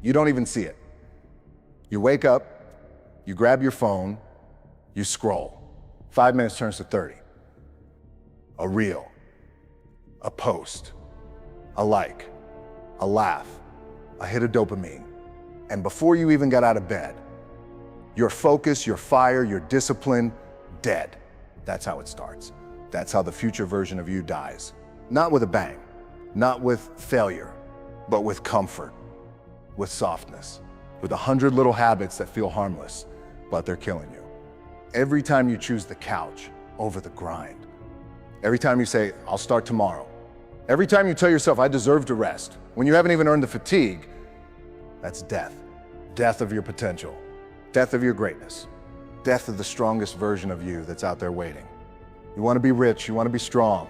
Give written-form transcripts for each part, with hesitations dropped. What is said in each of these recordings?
You don't even see it. You wake up, you grab your phone, you scroll. 5 minutes turns to 30. A reel, a post, a like, a laugh, a hit of dopamine. And before you even got out of bed, your focus, your fire, your discipline, dead. That's how it starts. That's how the future version of you dies. Not with a bang, not with failure, but with comfort, with softness, with 100 little habits that feel harmless, but they're killing you. Every time you choose the couch over the grind, every time you say, I'll start tomorrow, every time you tell yourself, I deserve to rest, when you haven't even earned the fatigue, that's death. Death of your potential, death of your greatness, death of the strongest version of you that's out there waiting. You want to be rich, you want to be strong,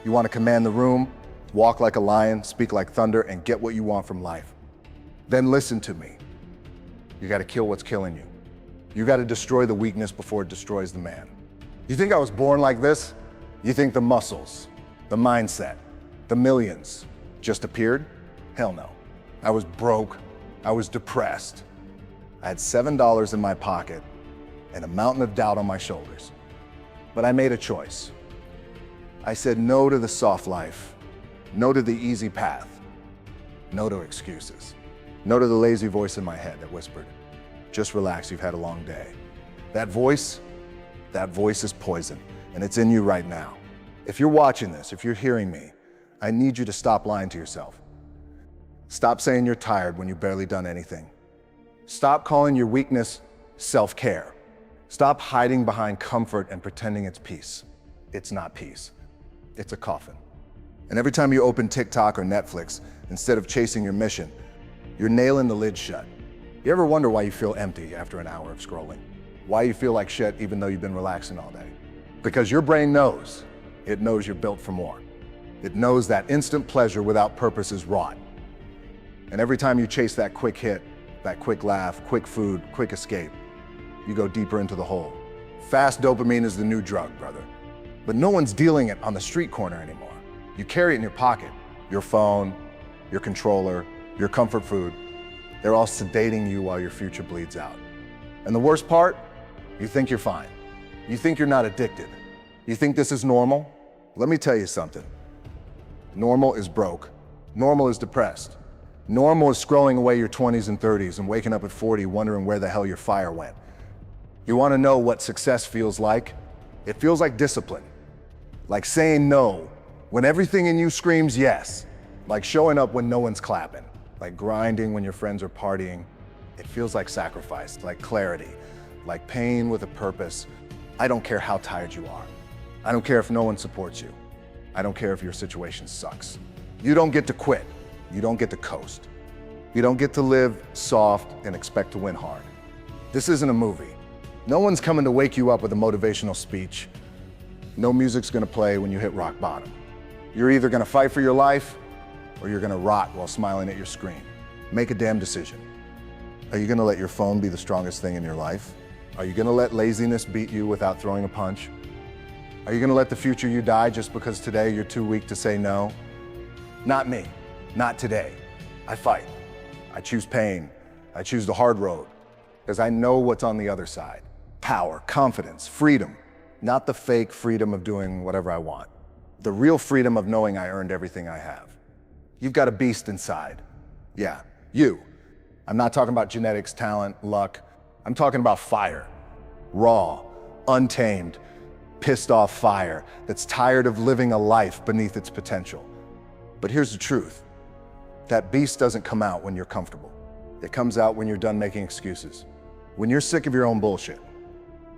you want to command the room, walk like a lion, speak like thunder, and get what you want from life. Then listen to me. You got to kill what's killing you. You got to destroy the weakness before it destroys the man. You think I was born like this? You think the muscles, the mindset, the millions just appeared? Hell no. I was broke. I was depressed. I had $7 in my pocket and a mountain of doubt on my shoulders. But I made a choice. I said no to the soft life, no to the easy path, no to excuses, no to the lazy voice in my head that whispered, just relax, you've had a long day. That voice is poison, and it's in you right now. If you're watching this, if you're hearing me, I need you to stop lying to yourself. Stop saying you're tired when you've barely done anything. Stop calling your weakness self-care. Stop hiding behind comfort and pretending it's peace. It's not peace. It's a coffin. And every time you open TikTok or Netflix, instead of chasing your mission, you're nailing the lid shut. You ever wonder why you feel empty after an hour of scrolling? Why you feel like shit even though you've been relaxing all day? Because your brain knows. It knows you're built for more. It knows that instant pleasure without purpose is rot. And every time you chase that quick hit, that quick laugh, quick food, quick escape, you go deeper into the hole. Fast dopamine is the new drug, brother. But no one's dealing it on the street corner anymore. You carry it in your pocket. Your phone, your controller, your comfort food. They're all sedating you while your future bleeds out. And the worst part, you think you're fine. You think you're not addicted. You think this is normal? Let me tell you something. Normal is broke. Normal is depressed. Normal is scrolling away your 20s and 30s and waking up at 40 wondering where the hell your fire went. You want to know what success feels like? It feels like discipline. Like saying no when everything in you screams yes. Like showing up when no one's clapping. Like grinding when your friends are partying. It feels like sacrifice, like clarity, like pain with a purpose. I don't care how tired you are. I don't care if no one supports you. I don't care if your situation sucks. You don't get to quit. You don't get to coast. You don't get to live soft and expect to win hard. This isn't a movie. No one's coming to wake you up with a motivational speech. No music's gonna play when you hit rock bottom. You're either gonna fight for your life or you're gonna rot while smiling at your screen. Make a damn decision. Are you gonna let your phone be the strongest thing in your life? Are you gonna let laziness beat you without throwing a punch? Are you gonna let the future you die just because today you're too weak to say no? Not me. Not today. I fight. I choose pain. I choose the hard road because I know what's on the other side. Power, confidence, freedom. Not the fake freedom of doing whatever I want. The real freedom of knowing I earned everything I have. You've got a beast inside. Yeah, you. I'm not talking about genetics, talent, luck. I'm talking about fire. Raw, untamed, pissed off fire that's tired of living a life beneath its potential. But here's the truth. That beast doesn't come out when you're comfortable. It comes out when you're done making excuses. When you're sick of your own bullshit.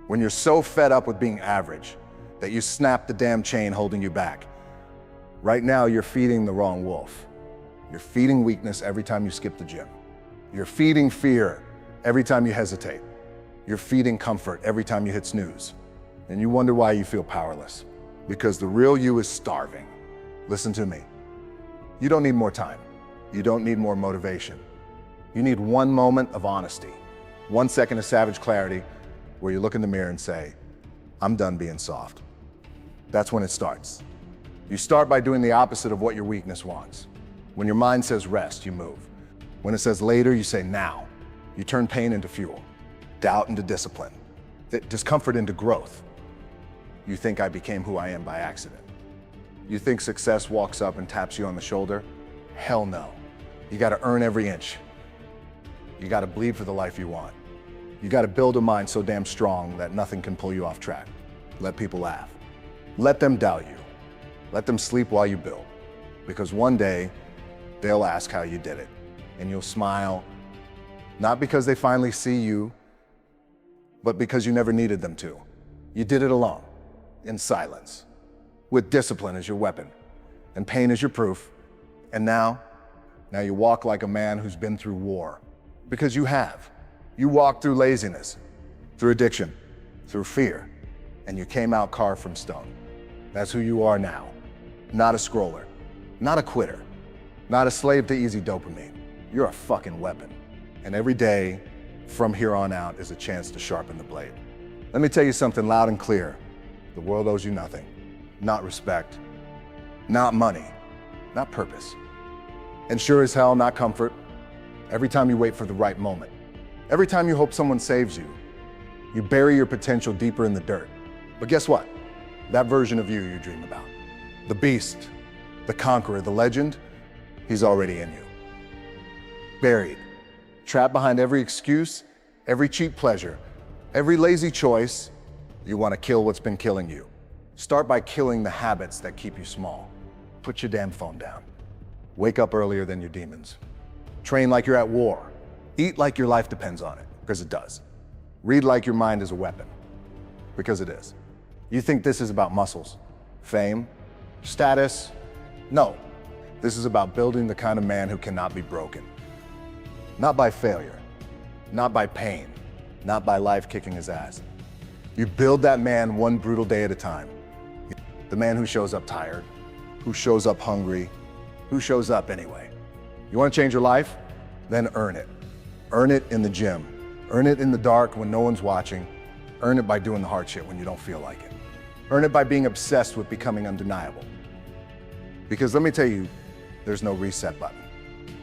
When you're so fed up with being average that you snap the damn chain holding you back. Right now, you're feeding the wrong wolf. You're feeding weakness every time you skip the gym. You're feeding fear every time you hesitate. You're feeding comfort every time you hit snooze. And you wonder why you feel powerless. Because the real you is starving. Listen to me. You don't need more time. You don't need more motivation. You need one moment of honesty, 1 second of savage clarity where you look in the mirror and say, I'm done being soft. That's when it starts. You start by doing the opposite of what your weakness wants. When your mind says rest, you move. When it says later, you say now. You turn pain into fuel, doubt into discipline, discomfort into growth. You think I became who I am by accident. You think success walks up and taps you on the shoulder? Hell no. You gotta earn every inch. You gotta bleed for the life you want. You gotta build a mind so damn strong that nothing can pull you off track. Let people laugh. Let them doubt you. Let them sleep while you build. Because one day, they'll ask how you did it. And you'll smile, not because they finally see you, but because you never needed them to. You did it alone, in silence, with discipline as your weapon, and pain as your proof. And now you walk like a man who's been through war. Because you have. You walked through laziness, through addiction, through fear, and you came out carved from stone. That's who you are now. Not a scroller, not a quitter, not a slave to easy dopamine. You're a fucking weapon. And every day from here on out is a chance to sharpen the blade. Let me tell you something loud and clear. The world owes you nothing. Not respect, not money, not purpose. And sure as hell, not comfort. Every time you wait for the right moment, every time you hope someone saves you, you bury your potential deeper in the dirt. But guess what? That version of you dream about, the beast, the conqueror, the legend, he's already in you. Buried, trapped behind every excuse, every cheap pleasure, every lazy choice. You want to kill what's been killing you. Start by killing the habits that keep you small. Put your damn phone down. Wake up earlier than your demons. Train like you're at war. Eat like your life depends on it, because it does. Read like your mind is a weapon, because it is. You think this is about muscles, fame, status? No, this is about building the kind of man who cannot be broken. Not by failure, not by pain, not by life kicking his ass. You build that man one brutal day at a time. The man who shows up tired, who shows up hungry, who shows up anyway. You want to change your life? Then earn it. Earn it in the gym. Earn it in the dark when no one's watching. Earn it by doing the hard shit when you don't feel like it. Earn it by being obsessed with becoming undeniable. Because let me tell you, there's no reset button.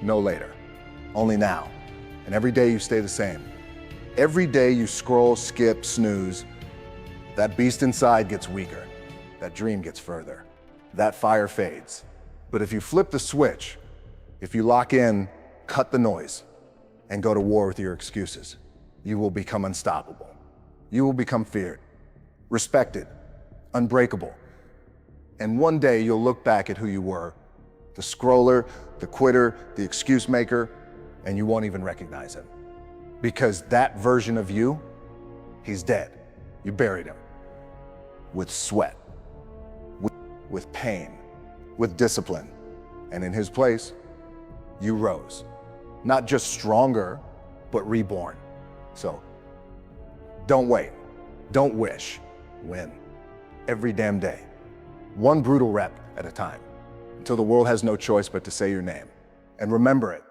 No later. Only now. And every day you stay the same. Every day you scroll, skip, snooze, that beast inside gets weaker. That dream gets further. That fire fades. But if you flip the switch, if you lock in, cut the noise, and go to war with your excuses, you will become unstoppable. You will become feared, respected, unbreakable. And one day you'll look back at who you were, the scroller, the quitter, the excuse maker, and you won't even recognize him. Because that version of you, he's dead. You buried him. With sweat, with pain, with discipline. And in his place, you rose. Not just stronger, but reborn. So don't wait, don't wish, win. Every damn day. One brutal rep at a time, until the world has no choice but to say your name. And remember it.